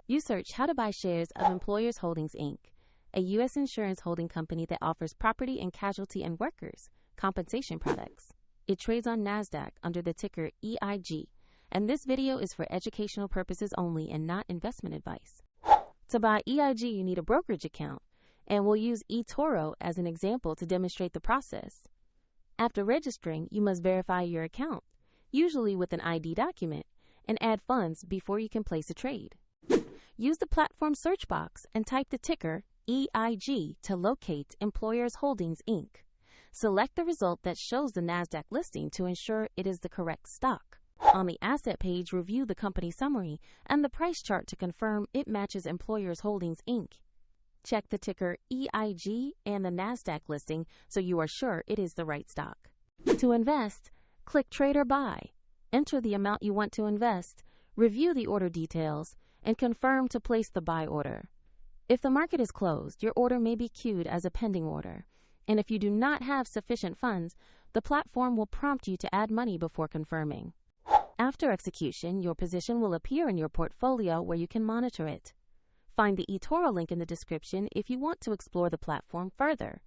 You search how to buy shares of Employers Holdings, Inc., a U.S. insurance holding company that offers property and casualty and workers' compensation products. It trades on NASDAQ under the ticker EIG, and this video is for educational purposes only and not investment advice. To buy EIG, you need a brokerage account, and we'll use eToro as an example to demonstrate the process. After registering, you must verify your account, usually with an ID document, and add funds before you can place a trade. Use the platform search box and type the ticker EIG to locate Employers Holdings, Inc. Select the result that shows the NASDAQ listing to ensure it is the correct stock. On the asset page, review the company summary and the price chart to confirm it matches Employers Holdings, Inc. Check the ticker EIG and the NASDAQ listing so you are sure it is the right stock. To invest, click Trade or Buy. Enter the amount you want to invest, review the order details, and confirm to place the buy order. If the market is closed, your order may be queued as a pending order, and if you do not have sufficient funds, the platform will prompt you to add money before confirming. After execution, your position will appear in your portfolio where you can monitor it. Find the eToro link in the description if you want to explore the platform further.